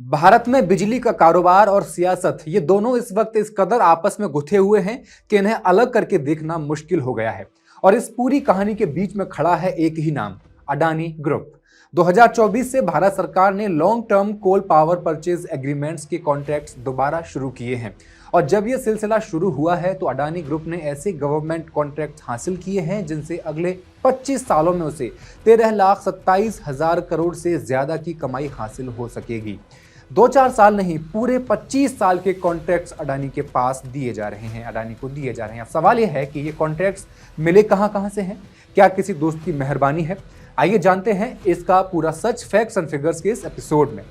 भारत में बिजली का कारोबार और सियासत ये दोनों इस वक्त इस कदर आपस में गुथे हुए हैं कि इन्हें अलग करके देखना मुश्किल हो गया है। और इस पूरी कहानी के बीच में खड़ा है एक ही नाम, अडानी ग्रुप। 2024 से भारत सरकार ने long term coal power purchase agreements के कॉन्ट्रैक्ट्स दोबारा शुरू किए हैं। और जब यह सिलसिला शुरू हुआ है तो अडानी ग्रुप ने ऐसे गवर्नमेंट कॉन्ट्रैक्ट हासिल किए हैं जिनसे अगले 25 सालों में उसे 13,27,000 करोड़ से ज्यादा की कमाई हासिल हो सकेगी। 2-4 साल नहीं, पूरे 25 साल के कॉन्ट्रैक्ट्स अडानी के पास दिए जा रहे हैं, अडानी को दिए जा रहे हैं। अब सवाल यह है कि ये कॉन्ट्रैक्ट्स मिले कहां से हैं? क्या किसी दोस्त की मेहरबानी है? आइए जानते हैं इसका पूरा सच, फैक्ट्स एंड फिगर्स के इस एपिसोड में।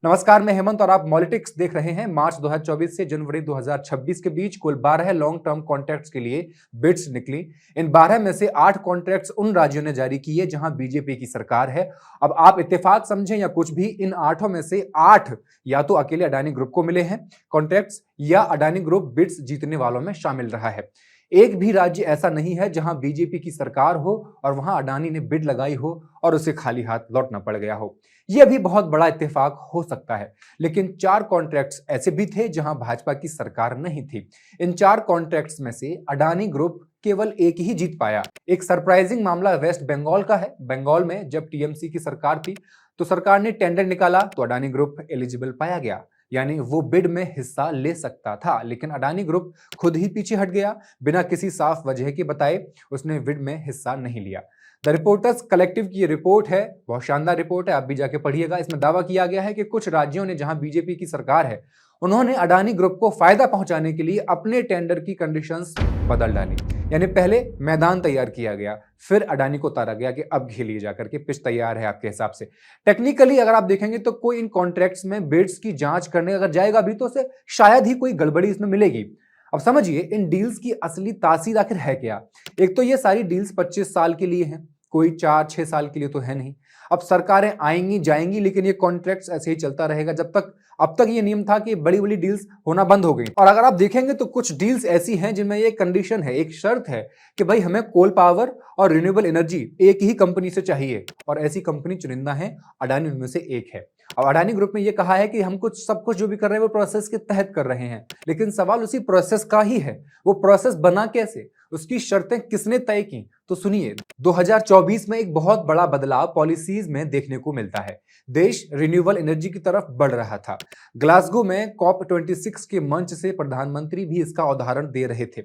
नमस्कार, मैं हेमंत और आप मॉलिटिक्स देख रहे हैं। मार्च 2024 से जनवरी 2026 के बीच कुल 12 लॉन्ग टर्म कॉन्ट्रैक्ट्स के लिए बिड्स निकली। इन 12 में से 8 कॉन्ट्रैक्ट्स उन राज्यों ने जारी किए जहां बीजेपी की सरकार है। अब आप इत्तेफाक समझें या कुछ भी, इन 8 में से 8 या तो अकेले अडानी ग्रुप को मिले हैं कॉन्ट्रैक्ट्स, या अडानी ग्रुप बिड्स जीतने वालों में शामिल रहा है। एक भी राज्य ऐसा नहीं है जहां बीजेपी की सरकार हो और वहां अडानी ने बिड लगाई हो और उसे खाली हाथ लौटना पड़ गया हो। यह भी बहुत बड़ा इत्तेफाक हो सकता है। लेकिन 4 कॉन्ट्रैक्ट्स ऐसे भी थे जहां भाजपा की सरकार नहीं थी। इन 4 कॉन्ट्रैक्ट्स में से अडानी ग्रुप केवल एक ही जीत पाया। एक सरप्राइजिंग मामला वेस्ट बंगाल का है। बंगाल में जब टीएमसी की सरकार थी तो सरकार ने टेंडर निकाला तो अडानी ग्रुप एलिजिबल पाया गया, यानी वो बिड में हिस्सा ले सकता था। लेकिन अडानी ग्रुप खुद ही पीछे हट गया, बिना किसी साफ वजह के बताए उसने बिड में हिस्सा नहीं लिया। द रिपोर्टर्स कलेक्टिव की ये रिपोर्ट है, बहुत शानदार रिपोर्ट है, आप भी जाके पढ़िएगा। इसमें दावा किया गया है कि कुछ राज्यों ने जहां बीजेपी की सरकार है उन्होंने अडानी ग्रुप को फायदा पहुंचाने के लिए अपने टेंडर की कंडीशंस बदल डाली। यानी पहले मैदान तैयार किया गया, फिर अडानी को उतारा गया कि अब खेलिए जाकर के, पिच तैयार है आपके हिसाब से। टेक्निकली अगर आप देखेंगे तो कोई इन कॉन्ट्रैक्ट्स में बिड्स की जांच करने अगर जाएगा भी तो उसे शायद ही कोई गड़बड़ी इसमें मिलेगी। अब समझिए इन डील्स की असली तासीर आखिर है क्या। एक तो ये सारी डील्स 25 साल के लिए हैं, कोई 4-6 साल के लिए तो है नहीं। अब सरकारें आएंगी जाएंगी लेकिन ये कॉन्ट्रैक्ट्स ऐसे ही चलता रहेगा जब तक, अब तक ये नियम था कि बड़ी बड़ी डील्स होना बंद हो गई। और अगर आप देखेंगे तो कुछ डील्स ऐसी हैं जिनमें ये कंडीशन है, एक शर्त है कि भाई हमें कोल पावर और रिन्यूएबल एनर्जी एक ही कंपनी से चाहिए, और ऐसी कंपनी चुनिंदा है, अडानी उनमें से एक है। अब अडानी ग्रुप ने यह कहा है कि हम कुछ सब कुछ जो भी कर रहे हैं वो प्रोसेस के तहत कर रहे हैं, लेकिन सवाल उसी प्रोसेस का ही है। वो प्रोसेस बना कैसे, उसकी शर्तें किसने तय की? तो सुनिए, 2024 में एक बहुत बड़ा बदलाव पॉलिसीज में देखने को मिलता है। देश रिन्यूएबल एनर्जी की तरफ बढ़ रहा था। ग्लासगो में COP26 के मंच से प्रधानमंत्री भी इसका उदाहरण दे रहे थे।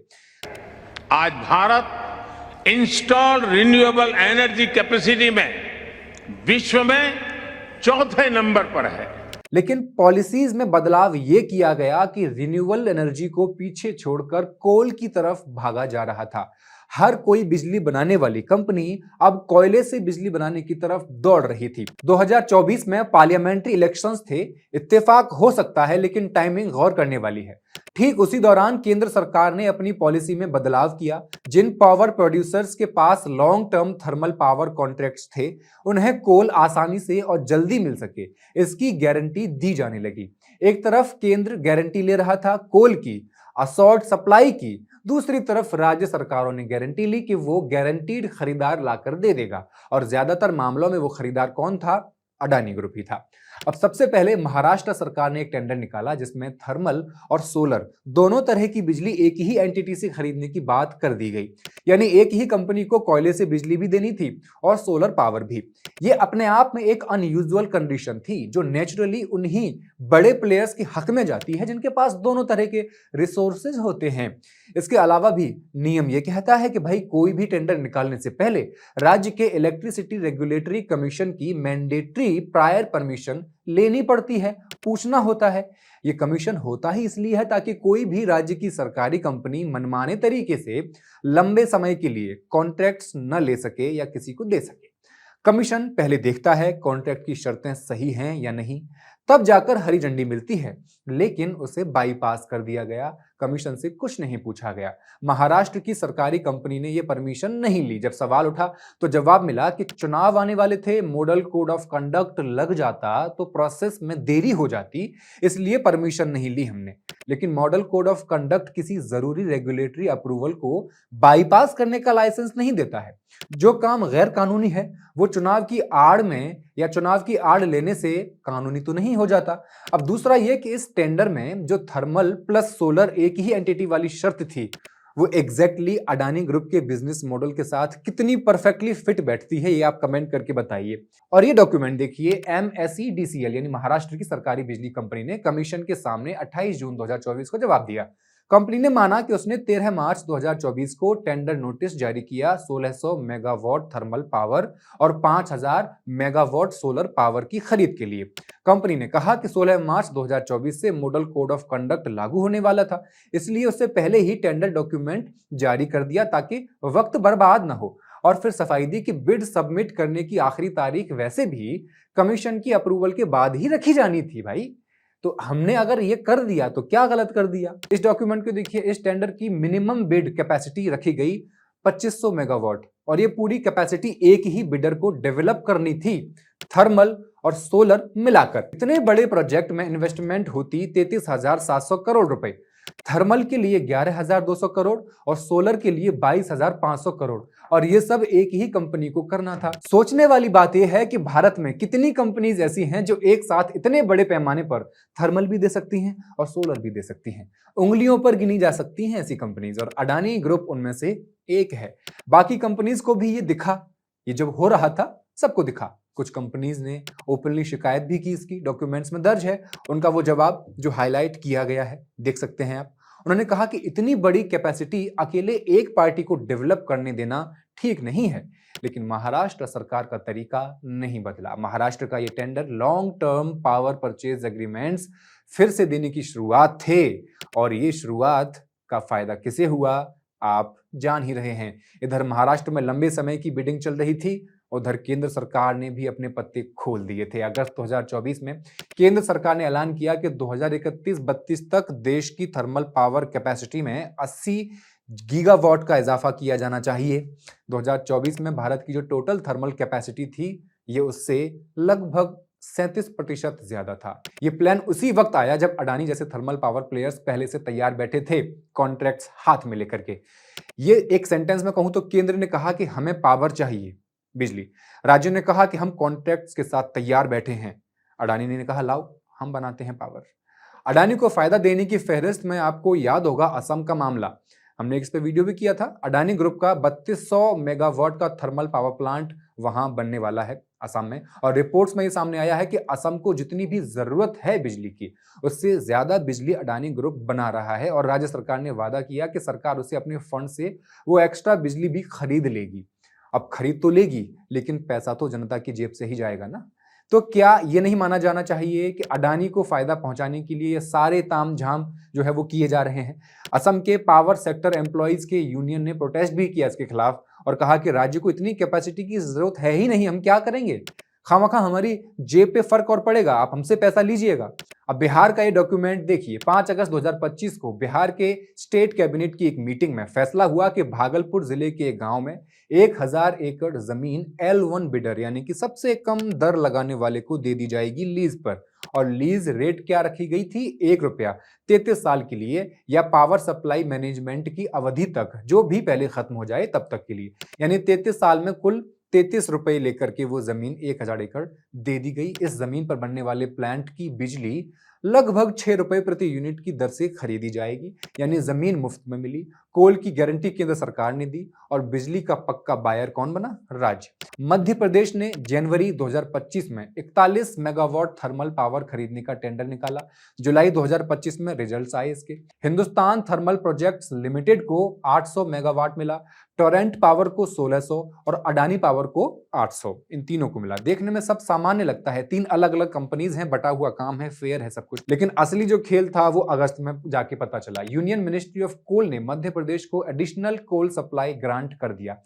आज Bharat installed renewable energy capacity में विश्व में 4थे नंबर पर है। लेकिन पॉलिसीज में बदलाव यह किया गया कि रिन्यूएबल एनर्जी को पीछे छोड़कर कोल की तरफ भागा जा रहा था। हर कोई बिजली बनाने वाली कंपनी अब कोयले से बिजली बनाने की तरफ दौड़ रही थी। 2024 में पार्लियामेंट्री इलेक्शंस थे। इत्तेफाक हो सकता है लेकिन टाइमिंग गौर करने वाली है। ठीक उसी दौरान केंद्र सरकार ने अपनी पॉलिसी में बदलाव किया। जिन पावर प्रोड्यूसर्स के पास long term thermal power contracts थे उन्हें कोल आसानी से और जल्दी मिल सके, इसकी गारंटी दी जाने लगी। एक तरफ केंद्र गारंटी ले रहा था कोल की, असॉर्ट सप्लाई की, दूसरी तरफ राज्य सरकारों ने गारंटी ली कि वो गारंटीड खरीदार लाकर दे देगा। और ज्यादातर मामलों में वो खरीदार कौन था? अडानी ग्रुप ही था। अब सबसे पहले महाराष्ट्र सरकार ने एक टेंडर निकाला जिसमें थर्मल और सोलर दोनों तरह की बिजली एक ही एंटिटी से खरीदने की बात कर दी गई। यानी एक ही कंपनी को कोयले से बिजली भी देनी थी और सोलर पावर भी। ये अपने आप में एक अनयूजुअल कंडीशन थी जो नेचुरली उन्हीं बड़े प्लेयर्स के हक में जाती है जिनके पास दोनों तरह के रिसोर्सेज होते हैं। इसके अलावा भी नियम यह कहता है कि भाई कोई भी टेंडर निकालने से पहले राज्य के इलेक्ट्रिसिटी रेगुलेटरी कमीशन की मैंडेटरी प्रायर परमिशन लेनी पड़ती है, पूछना होता है। यह कमीशन होता ही इसलिए है ताकि कोई भी राज्य की सरकारी कंपनी मनमाने तरीके से लंबे समय के लिए कॉन्ट्रैक्ट्स न ले सके या किसी को दे सके। कमीशन पहले देखता है कॉन्ट्रैक्ट की शर्तें सही हैं या नहीं, तब जाकर हरी झंडी मिलती है, लेकिन उसे बाईपास कर दिया गया। कमीशन से कुछ नहीं पूछा गया। महाराष्ट्र की सरकारी कंपनी ने यह परमिशन नहीं ली। जब सवाल उठा तो जवाब मिला कि चुनाव आने वाले थे, मॉडल कोड ऑफ कंडक्ट लग जाता तो प्रोसेस में देरी हो जाती, इसलिए परमिशन नहीं ली हमने। लेकिन मॉडल कोड ऑफ कंडक्ट किसी जरूरी रेगुलेटरी अप्रूवल को बाईपास करने का लाइसेंस नहीं देता है। जो काम गैर कानूनी है वो चुनाव की आड़ में या चुनाव की आड़ लेने से कानूनी तो नहीं हो जाता। अब दूसरा यह कि इस टेंडर में जो थर्मल प्लस सोलर एक ही एंटिटी वाली शर्त थी, वो एग्जैक्टली अडानी ग्रुप के बिजनेस मॉडल के साथ कितनी परफेक्टली फिट बैठती है, ये आप कमेंट करके बताइए। और ये डॉक्यूमेंट देखिए, MSEDCL यानी महाराष्ट्र की सरकारी बिजली कंपनी ने कमीशन के सामने 28 जून 2024 को जवाब दिया। कंपनी ने माना कि उसने 13 मार्च 2024 को टेंडर नोटिस जारी किया 1600 मेगावाट थर्मल पावर और 5000 मेगावाट सोलर पावर की खरीद के लिए। कंपनी ने कहा कि 16 मार्च 2024 से मॉडल कोड ऑफ कंडक्ट लागू होने वाला था, इसलिए उससे पहले ही टेंडर डॉक्यूमेंट जारी कर दिया ताकि वक्त बर्बाद ना हो। और फिर सफाई दी कि बिड सबमिट करने की आखिरी तारीख वैसे भी कमीशन की अप्रूवल के बाद ही रखी जानी थी भाई। तो हमने अगर ये कर दिया तो क्या गलत कर दिया। इस डॉक्यूमेंट को देखिए, इस टेंडर की मिनिमम बिड कैपेसिटी रखी गई 2500 मेगावाट और ये पूरी कैपेसिटी एक ही बिडर को डेवलप करनी थी, थर्मल और सोलर मिलाकर। इतने बड़े प्रोजेक्ट में इन्वेस्टमेंट होती 33,700 करोड़ रुपए, थर्मल के लिए 11,200 करोड़ और सोलर के लिए 22,500 करोड़, और ये सब एक ही कंपनी को करना था। सोचने वाली बात यह है कि भारत में कितनी कंपनीज ऐसी हैं जो एक साथ इतने बड़े पैमाने पर थर्मल भी दे सकती हैं और सोलर भी दे सकती हैं। उंगलियों पर गिनी जा सकती हैं ऐसी कंपनीज और अडानी ग्रुप उनमें से एक है। बाकी कंपनीज को भी ये दिखा, ये जब हो रहा था सबको दिखा। कुछ कंपनीज ने ओपनली शिकायत भी की, इसकी डॉक्यूमेंट्स में दर्ज है। उनका वो जवाब जो हाईलाइट किया गया है देख सकते हैं आप। उन्होंने कहा कि इतनी बड़ी कैपेसिटी अकेले एक पार्टी को डेवलप करने देना ठीक नहीं है, लेकिन महाराष्ट्र सरकार का तरीका नहीं बदला। महाराष्ट्र का ये tender long term power purchase agreements फिर से देने की शुरुआत थे, और ये शुरुआत का फायदा किसे हुआ आप जान ही रहे हैं। इधर महाराष्ट्र में लंबे समय की बिडिंग चल रही थी, उधर केंद्र सरकार ने भी अपने पत्ते खोल दिए थे। अगस्त 2024 में केंद्र सरकार ने ऐलान किया कि 2031-32 तक देश की थर्मल पावर कैपेसिटी में 80 गीगावाट का इजाफा किया जाना चाहिए। 2024 में भारत की जो टोटल थर्मल कैपेसिटी थी ये उससे लगभग 37% ज्यादा था। ये प्लान उसी वक्त आया जब अडानी जैसे थर्मल पावर प्लेयर्स पहले से तैयार बैठे थे, कॉन्ट्रैक्ट्स हाथ में लेकर के। ये एक सेंटेंस में कहूं तो केंद्र ने कहा कि हमें पावर चाहिए बिजली, राज्यों ने कहा कि हम कॉन्ट्रैक्ट्स के साथ तैयार बैठे हैं, अडानी ने कहा लाओ हम बनाते हैं पावर। अडानी को फायदा देने की फहरिस्त में आपको याद होगा असम का मामला, हमने इस पे वीडियो भी किया था। अडानी ग्रुप का 3200 मेगावाट का थर्मल पावर प्लांट वहां बनने वाला है असम में, और रिपोर्ट्स में ये सामने आया है कि असम को जितनी भी जरूरत है बिजली की उससे ज्यादा बिजली अडानी ग्रुप बना रहा है, और राज्य सरकार ने वादा किया कि सरकार उसे अपने फंड से वो एक्स्ट्रा बिजली भी खरीद लेगी। अब खरीद तो लेगी लेकिन पैसा तो जनता की जेब से ही जाएगा ना। तो क्या ये नहीं माना जाना चाहिए कि अडानी को फायदा पहुंचाने के लिए ये सारे तामझाम जो है वो किए जा रहे हैं। असम के पावर सेक्टर एम्प्लॉइज के यूनियन ने प्रोटेस्ट भी किया इसके खिलाफ और कहा कि राज्य को इतनी कैपेसिटी की जरूरत है ही नहीं, हम क्या करेंगे, खामखा हमारी जेब पे फर्क और पड़ेगा, आप हमसे पैसा लीजिएगा। अब बिहार का ये डॉक्यूमेंट देखिए, 5 अगस्त 2025 को बिहार के स्टेट कैबिनेट की एक मीटिंग में फैसला हुआ कि भागलपुर जिले के एक गांव में 1000 एकड़ जमीन L1 बिडर यानी कि सबसे कम दर लगाने वाले को दे दी जाएगी लीज पर, और लीज रेट क्या रखी गई थी, 1 रुपया 33 साल के लिए, या पावर सप्लाई मैनेजमेंट की अवधि तक जो भी पहले खत्म हो जाए तब तक के लिए, यानी 33 साल में कुल 33 रुपए लेकर के वो जमीन 1000 एकड़ दे दी गई। इस जमीन पर बनने वाले प्लांट की बिजली लगभग 6 रुपए प्रति यूनिट की दर से खरीदी जाएगी, यानी जमीन मुफ्त में मिली, कोल की गारंटी केंद्र सरकार ने दी, और बिजली का पक्का बायर कौन बना, राज्य। मध्य प्रदेश ने जनवरी 2025 में 41 मेगावाट थर्मल पावर खरीदने का टेंडर निकाला। जुलाई 2025 में रिजल्ट्स आए इसके। हिंदुस्तान थर्मल प्रोजेक्ट्स लिमिटेड को 800 मेगावाट मिला, टोरेंट पावर को 1600 और अडानी पावर को 800, इन तीनों को मिला। देखने में सब सामान्य लगता है, 3 अलग अलग कंपनीज हैं, बटा हुआ काम है, फेयर है सब कुछ, लेकिन असली जो खेल था वो अगस्त में जाके पता चला। यूनियन मिनिस्ट्री ऑफ कोल ने मध्य प्रदेश को एडिशनल कोल सप्लाई ग्रांट कर दिया,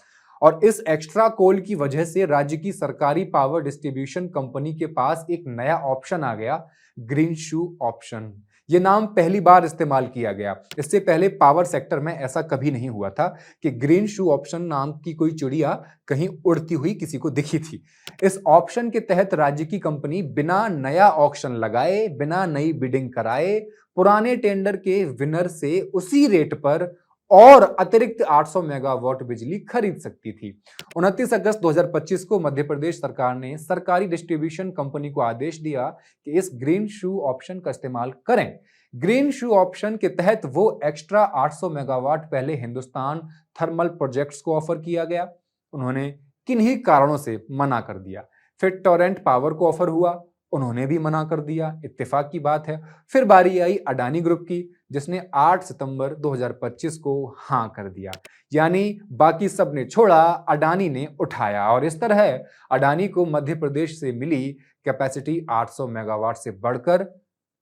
और इस एक्स्ट्रा कोल की वजह से राज्य की सरकारी पावर डिस्ट्रीब्यूशन कंपनी के पास एक नया ऑप्शन आ गया, ग्रीन शू ऑप्शन। यह नाम पहली बार इस्तेमाल किया गया। इससे पहले पावर सेक्टर में ऐसा कभी नहीं हुआ था कि ग्रीन शू ऑप्शन नाम की कोई चिड़िया कहीं उड़ती हुई किसी को दिखी थी। इस ऑप्शन के तहत राज्य की कंपनी बिना नया ऑक्शन लगाए, बिना नई बिडिंग कराए, पुराने टेंडर के विनर से उसी रेट पर और अतिरिक्त 800 मेगावाट बिजली खरीद सकती थी। 29 अगस्त 2025 को मध्य प्रदेश सरकार ने सरकारी डिस्ट्रीब्यूशन कंपनी को आदेश दिया कि इस ग्रीन शू ऑप्शन का इस्तेमाल करें। ग्रीन शू ऑप्शन के तहत वो एक्स्ट्रा 800 मेगावाट पहले हिंदुस्तान थर्मल प्रोजेक्ट्स को ऑफर किया गया। उन्होंने किन्हीं कारणों से मना कर दिया। फिर टोरेंट पावर को ऑफर हुआ, उन्होंने भी मना कर दिया। इत्तेफाक की बात है। फिर बारी आई अडानी ग्रुप की, जिसने 8 सितंबर 2025 को हां कर दिया। यानी बाकी सब ने छोड़ा, अडानी ने उठाया, और इस तरह अडानी को मध्य प्रदेश से मिली कैपेसिटी 800 मेगावाट से बढ़कर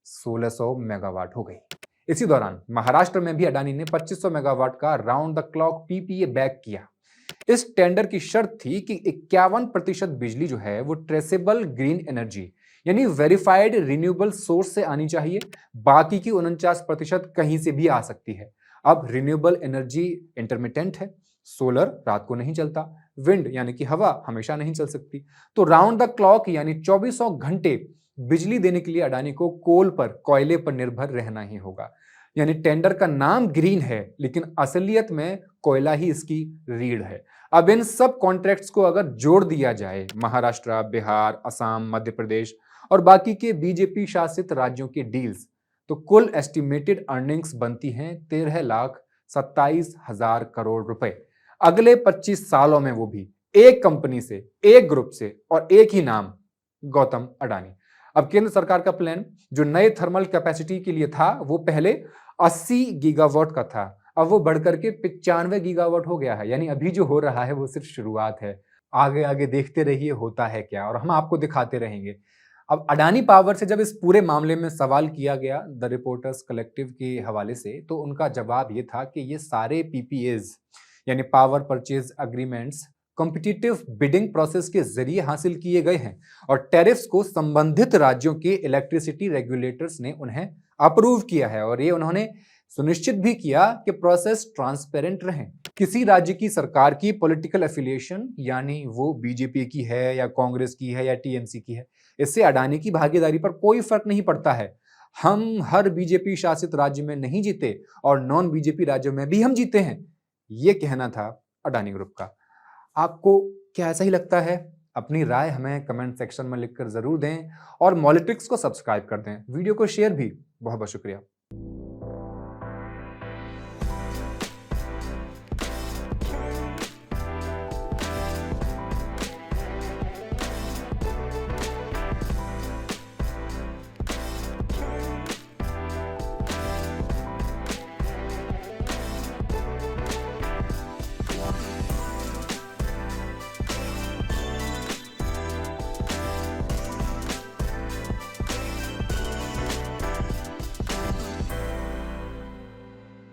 1600 मेगावाट हो गई। इसी दौरान महाराष्ट्र में भी अडानी ने 2500 मेगावाट का round the clock PPA back किया। इस टेंडर की शर्त थी कि 51% बिजली जो है वो ट्रेसेबल ग्रीन एनर्जी यानी वेरीफाइड रिन्यूएबल सोर्स से आनी चाहिए, बाकी की 49% कहीं से भी आ सकती है। अब रिन्यूएबल एनर्जी इंटरमिटेंट है, सोलर रात को नहीं चलता, विंड यानी कि हवा हमेशा नहीं चल सकती, तो राउंड द क्लॉक यानी 2400 घंटे बिजली देने के लिए अडानी को कोल पर, कोयले पर निर्भर रहना ही होगा। यानी टेंडर का नाम ग्रीन है, लेकिन असलियत में कोयला ही इसकी रीढ़ है। अब इन सब कॉन्ट्रैक्ट्स को अगर जोड़ दिया जाए, महाराष्ट्र, बिहार, असम, मध्य प्रदेश और बाकी के बीजेपी शासित राज्यों के डील्स, तो कुल एस्टिमेटेड अर्निंग्स बनती हैं 13,27,000 करोड़ रुपए। अगले 25 सालों में, वो भी एक कंपनी से, एक ग्रुप से, और एक ही नाम, गौतम अडानी। अब केंद्र सरकार का प्लान जो नए थर्मल कैपेसिटी के लिए था, वो पहले 80 गीगावाट का था, अब वो बढ़कर के 95 गीगावाट हो गया है। यानी अभी जो हो रहा है वो सिर्फ शुरुआत है। आगे आगे देखते रहिए होता है क्या, और हम आपको दिखाते रहेंगे। अब अडानी पावर से जब इस पूरे मामले में सवाल किया गया द रिपोर्टर्स कलेक्टिव के हवाले से, तो उनका जवाब ये था कि ये सारे पीपीएज यानी power purchase agreements competitive bidding process के जरिए हासिल किए गए हैं, और टैरिफ्स को संबंधित राज्यों के इलेक्ट्रिसिटी रेगुलेटर्स ने उन्हें अप्रूव किया है, और ये उन्होंने सुनिश्चित भी किया कि प्रोसेस ट्रांसपेरेंट रहे। किसी राज्य की सरकार की पॉलिटिकल एफिलिएशन, यानी वो बीजेपी की है या कांग्रेस की है या टीएमसी की है, इससे अडानी की भागीदारी पर कोई फर्क नहीं पड़ता है। हम हर बीजेपी शासित राज्य में नहीं जीते और नॉन बीजेपी राज्यों में भी हम जीते हैं, ये कहना था अडानी ग्रुप का। आपको क्या ऐसा ही लगता है? अपनी राय हमें कमेंट सेक्शन में लिखकर जरूर दें, और मॉलिटिक्स को सब्सक्राइब कर दें। वीडियो को शेयर भी। बहुत बहुत शुक्रिया।